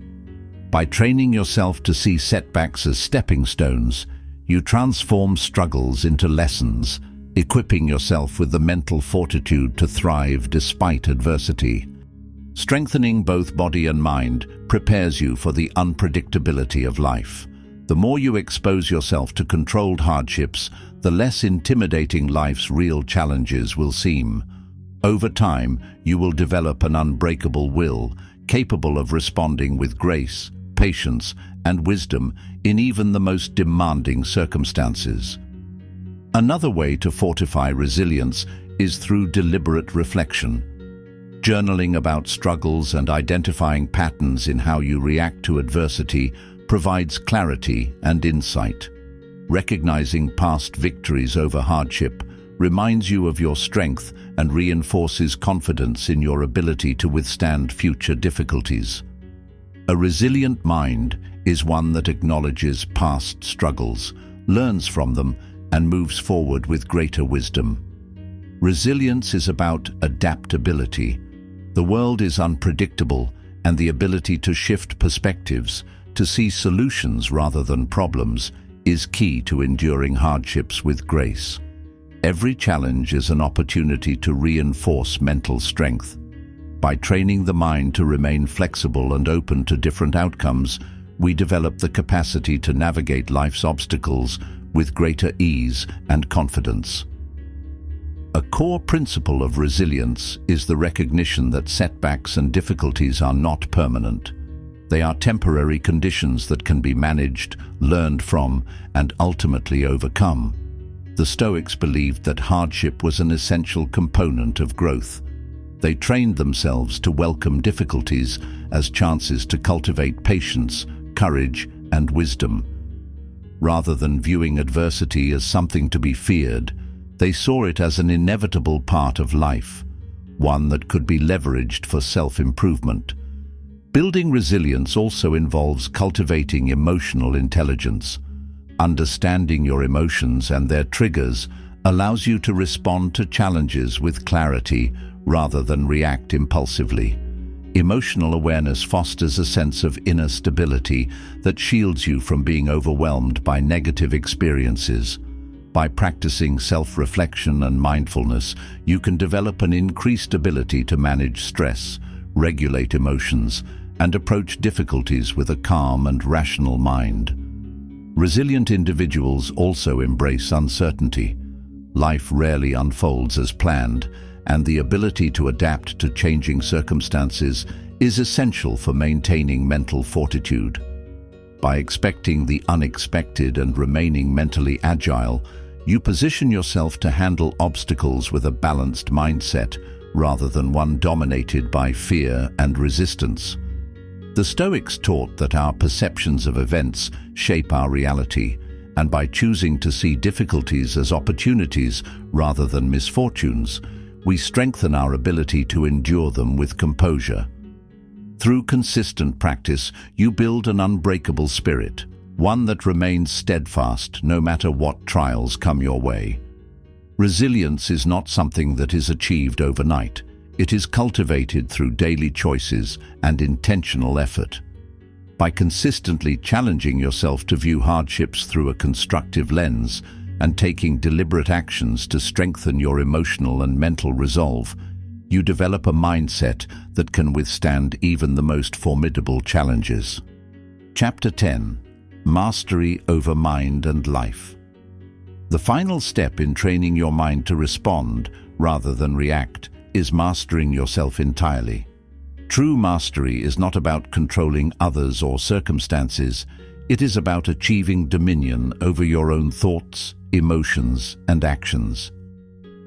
By training yourself to see setbacks as stepping stones, you transform struggles into lessons, equipping yourself with the mental fortitude to thrive despite adversity. Strengthening both body and mind prepares you for the unpredictability of life. The more you expose yourself to controlled hardships, the less intimidating life's real challenges will seem. Over time, you will develop an unbreakable will, capable of responding with grace, patience, and wisdom in even the most demanding circumstances. Another way to fortify resilience is through deliberate reflection. Journaling about struggles and identifying patterns in how you react to adversity provides clarity and insight. Recognizing past victories over hardship reminds you of your strength and reinforces confidence in your ability to withstand future difficulties. A resilient mind is one that acknowledges past struggles, learns from them, and moves forward with greater wisdom. Resilience is about adaptability. The world is unpredictable, and the ability to shift perspectives, to see solutions rather than problems, is key to enduring hardships with grace. Every challenge is an opportunity to reinforce mental strength. By training the mind to remain flexible and open to different outcomes, we develop the capacity to navigate life's obstacles with greater ease and confidence. A core principle of resilience is the recognition that setbacks and difficulties are not permanent. They are temporary conditions that can be managed, learned from, and ultimately overcome. The Stoics believed that hardship was an essential component of growth. They trained themselves to welcome difficulties as chances to cultivate patience, courage, and wisdom. Rather than viewing adversity as something to be feared, they saw it as an inevitable part of life, one that could be leveraged for self-improvement. Building resilience also involves cultivating emotional intelligence. Understanding your emotions and their triggers allows you to respond to challenges with clarity rather than react impulsively. Emotional awareness fosters a sense of inner stability that shields you from being overwhelmed by negative experiences. By practicing self-reflection and mindfulness, you can develop an increased ability to manage stress, regulate emotions, and approach difficulties with a calm and rational mind. Resilient individuals also embrace uncertainty. Life rarely unfolds as planned, and the ability to adapt to changing circumstances is essential for maintaining mental fortitude. By expecting the unexpected and remaining mentally agile, you position yourself to handle obstacles with a balanced mindset rather than one dominated by fear and resistance. The Stoics taught that our perceptions of events shape our reality, and by choosing to see difficulties as opportunities rather than misfortunes, we strengthen our ability to endure them with composure. Through consistent practice, you build an unbreakable spirit, one that remains steadfast no matter what trials come your way. Resilience is not something that is achieved overnight. It is cultivated through daily choices and intentional effort. By consistently challenging yourself to view hardships through a constructive lens and taking deliberate actions to strengthen your emotional and mental resolve, you develop a mindset that can withstand even the most formidable challenges. Chapter 10. Mastery over Mind and Life. The final step in training your mind to respond rather than react is mastering yourself entirely. True mastery is not about controlling others or circumstances. It is about achieving dominion over your own thoughts, emotions, and actions.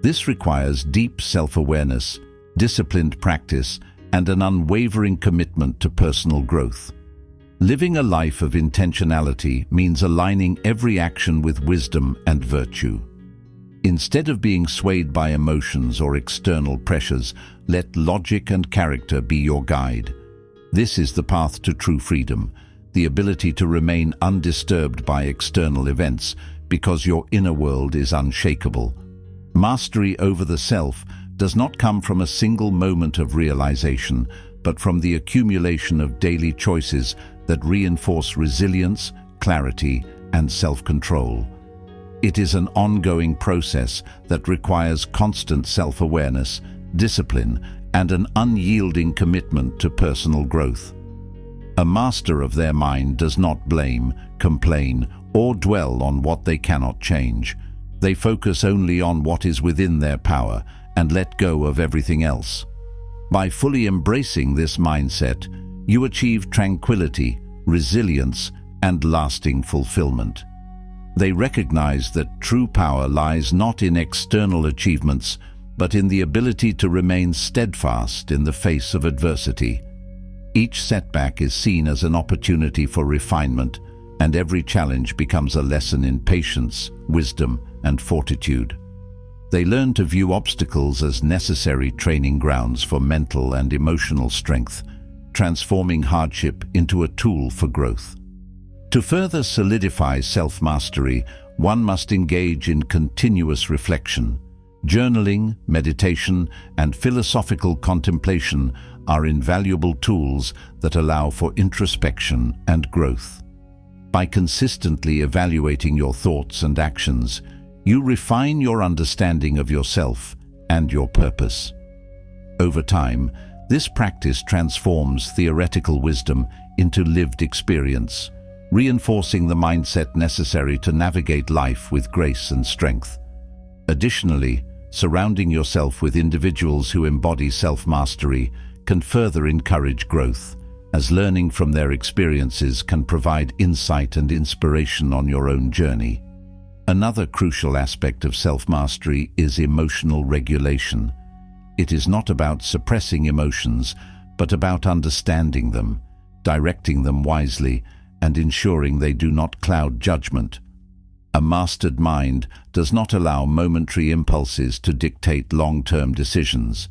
This requires deep self-awareness, disciplined practice, and an unwavering commitment to personal growth. Living a life of intentionality means aligning every action with wisdom and virtue. Instead of being swayed by emotions or external pressures, let logic and character be your guide. This is the path to true freedom, the ability to remain undisturbed by external events because your inner world is unshakable. Mastery over the self does not come from a single moment of realization, but from the accumulation of daily choices that reinforce resilience, clarity, and self-control. It is an ongoing process that requires constant self-awareness, discipline, and an unyielding commitment to personal growth. A master of their mind does not blame, complain, or dwell on what they cannot change. They focus only on what is within their power and let go of everything else. By fully embracing this mindset, you achieve tranquility, resilience, and lasting fulfillment. They recognize that true power lies not in external achievements, but in the ability to remain steadfast in the face of adversity. Each setback is seen as an opportunity for refinement, and every challenge becomes a lesson in patience, wisdom, and fortitude. They learn to view obstacles as necessary training grounds for mental and emotional strength, transforming hardship into a tool for growth. To further solidify self-mastery, one must engage in continuous reflection. Journaling, meditation, and philosophical contemplation are invaluable tools that allow for introspection and growth. By consistently evaluating your thoughts and actions, you refine your understanding of yourself and your purpose. Over time, this practice transforms theoretical wisdom into lived experience, reinforcing the mindset necessary to navigate life with grace and strength. Additionally, surrounding yourself with individuals who embody self-mastery can further encourage growth, as learning from their experiences can provide insight and inspiration on your own journey. Another crucial aspect of self-mastery is emotional regulation. It is not about suppressing emotions, but about understanding them, directing them wisely, and ensuring they do not cloud judgment. A mastered mind does not allow momentary impulses to dictate long-term decisions.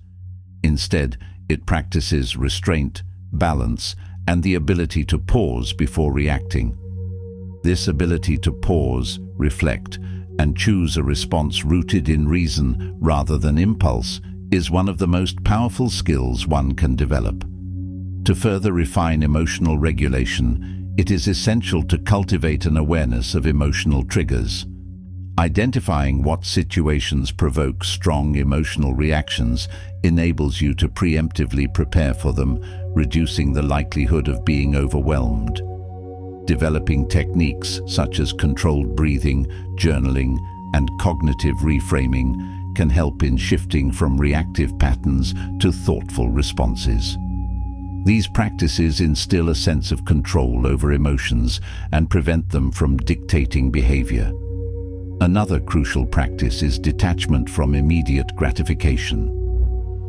Instead, it practices restraint, balance, and the ability to pause before reacting. This ability to pause, reflect, and choose a response rooted in reason rather than impulse is one of the most powerful skills one can develop. To further refine emotional regulation, it is essential to cultivate an awareness of emotional triggers. Identifying what situations provoke strong emotional reactions enables you to preemptively prepare for them, reducing the likelihood of being overwhelmed. Developing techniques such as controlled breathing, journaling, and cognitive reframing can help in shifting from reactive patterns to thoughtful responses. These practices instill a sense of control over emotions and prevent them from dictating behavior. Another crucial practice is detachment from immediate gratification.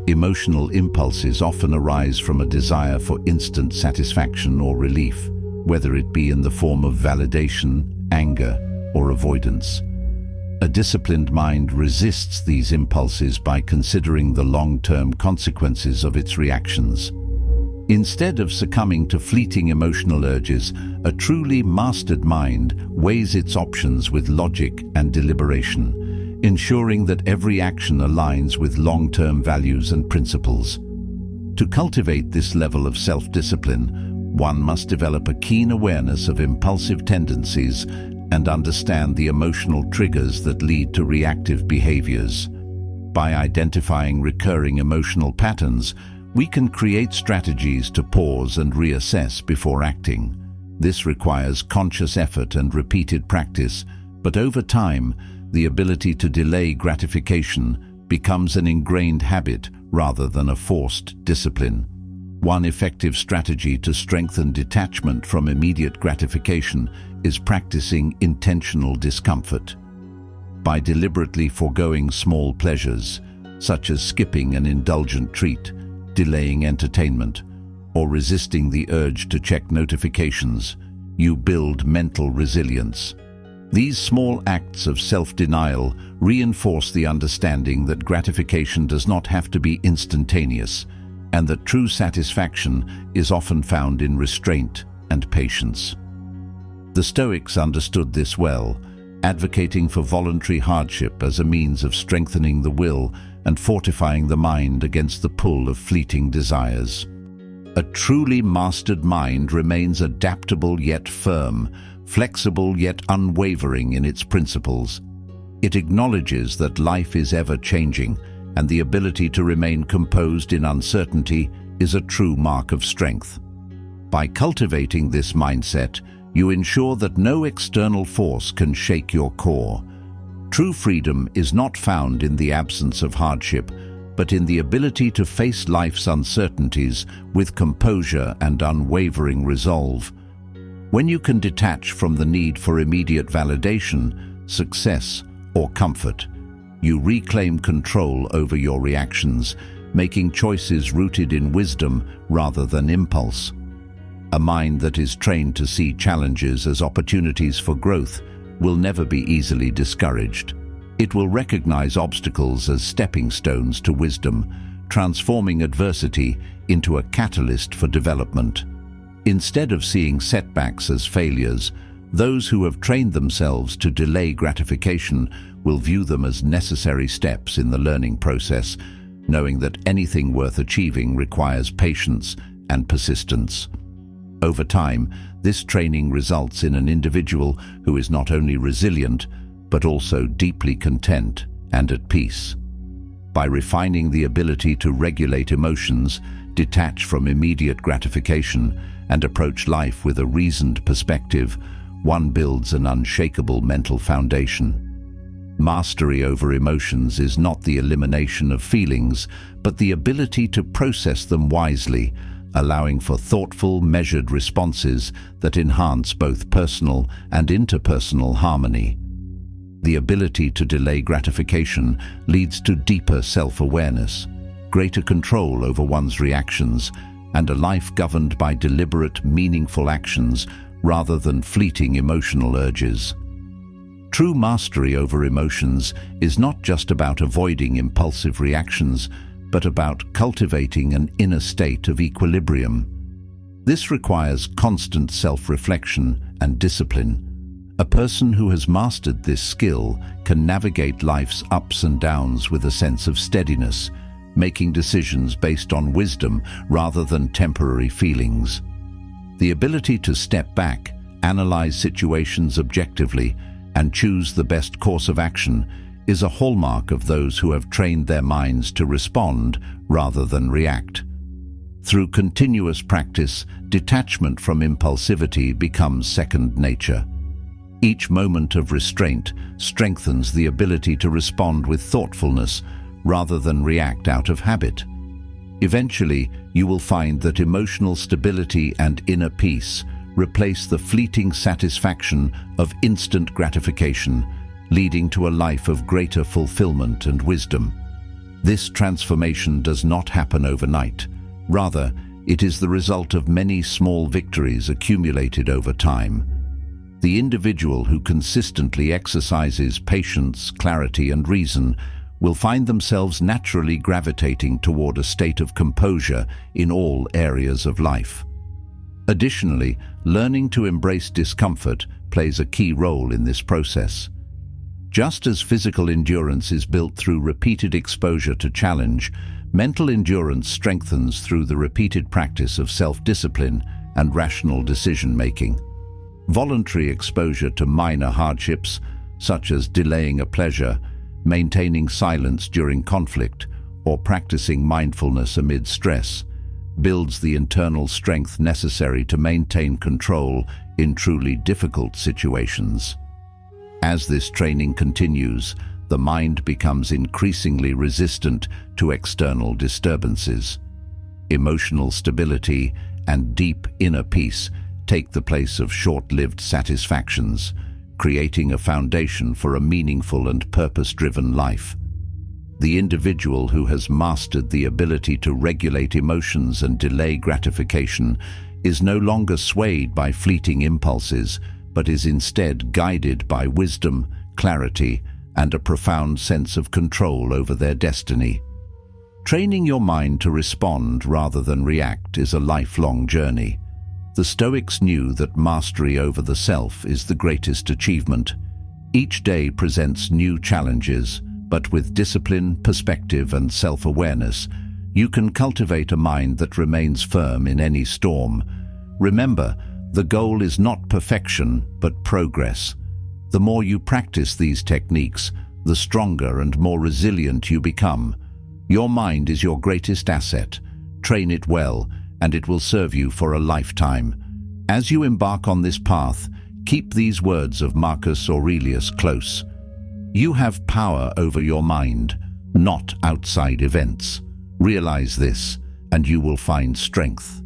Emotional impulses often arise from a desire for instant satisfaction or relief, whether it be in the form of validation, anger, or avoidance. A disciplined mind resists these impulses by considering the long-term consequences of its reactions. Instead of succumbing to fleeting emotional urges, a truly mastered mind weighs its options with logic and deliberation, ensuring that every action aligns with long-term values and principles. To cultivate this level of self-discipline, one must develop a keen awareness of impulsive tendencies and understand the emotional triggers that lead to reactive behaviors. By identifying recurring emotional patterns, we can create strategies to pause and reassess before acting. This requires conscious effort and repeated practice, but over time, the ability to delay gratification becomes an ingrained habit rather than a forced discipline. One effective strategy to strengthen detachment from immediate gratification is practicing intentional discomfort. By deliberately foregoing small pleasures, such as skipping an indulgent treat, delaying entertainment, or resisting the urge to check notifications, you build mental resilience. These small acts of self-denial reinforce the understanding that gratification does not have to be instantaneous, and that true satisfaction is often found in restraint and patience. The Stoics understood this well, advocating for voluntary hardship as a means of strengthening the will and fortifying the mind against the pull of fleeting desires. A truly mastered mind remains adaptable yet firm, flexible yet unwavering in its principles. It acknowledges that life is ever-changing, and the ability to remain composed in uncertainty is a true mark of strength. By cultivating this mindset, you ensure that no external force can shake your core. True freedom is not found in the absence of hardship, but in the ability to face life's uncertainties with composure and unwavering resolve. When you can detach from the need for immediate validation, success, or comfort, you reclaim control over your reactions, making choices rooted in wisdom rather than impulse. A mind that is trained to see challenges as opportunities for growth will never be easily discouraged. It will recognize obstacles as stepping stones to wisdom, transforming adversity into a catalyst for development. Instead of seeing setbacks as failures, those who have trained themselves to delay gratification will view them as necessary steps in the learning process, knowing that anything worth achieving requires patience and persistence. Over time, this training results in an individual who is not only resilient, but also deeply content and at peace. By refining the ability to regulate emotions, detach from immediate gratification, and approach life with a reasoned perspective, one builds an unshakable mental foundation. Mastery over emotions is not the elimination of feelings, but the ability to process them wisely, allowing for thoughtful, measured responses that enhance both personal and interpersonal harmony. The ability to delay gratification leads to deeper self-awareness, greater control over one's reactions, and a life governed by deliberate, meaningful actions rather than fleeting emotional urges. True mastery over emotions is not just about avoiding impulsive reactions, but about cultivating an inner state of equilibrium. This requires constant self-reflection and discipline. A person who has mastered this skill can navigate life's ups and downs with a sense of steadiness, making decisions based on wisdom rather than temporary feelings. The ability to step back, analyze situations objectively, and choose the best course of action is a hallmark of those who have trained their minds to respond rather than react. Through continuous practice, detachment from impulsivity becomes second nature. Each moment of restraint strengthens the ability to respond with thoughtfulness rather than react out of habit. Eventually, you will find that emotional stability and inner peace replace the fleeting satisfaction of instant gratification, leading to a life of greater fulfillment and wisdom. This transformation does not happen overnight. Rather, it is the result of many small victories accumulated over time. The individual who consistently exercises patience, clarity, and reason will find themselves naturally gravitating toward a state of composure in all areas of life. Additionally, learning to embrace discomfort plays a key role in this process. Just as physical endurance is built through repeated exposure to challenge, mental endurance strengthens through the repeated practice of self-discipline and rational decision-making. Voluntary exposure to minor hardships, such as delaying a pleasure, maintaining silence during conflict, or practicing mindfulness amid stress, builds the internal strength necessary to maintain control in truly difficult situations. As this training continues, the mind becomes increasingly resistant to external disturbances. Emotional stability and deep inner peace take the place of short-lived satisfactions, creating a foundation for a meaningful and purpose-driven life. The individual who has mastered the ability to regulate emotions and delay gratification is no longer swayed by fleeting impulses, but is instead guided by wisdom, clarity, and a profound sense of control over their destiny. Training your mind to respond rather than react is a lifelong journey. The Stoics knew that mastery over the self is the greatest achievement. Each day presents new challenges, but with discipline, perspective, and self-awareness, you can cultivate a mind that remains firm in any storm. Remember, the goal is not perfection, but progress. The more you practice these techniques, the stronger and more resilient you become. Your mind is your greatest asset. Train it well, and it will serve you for a lifetime. As you embark on this path, keep these words of Marcus Aurelius close. You have power over your mind, not outside events. Realize this, and you will find strength,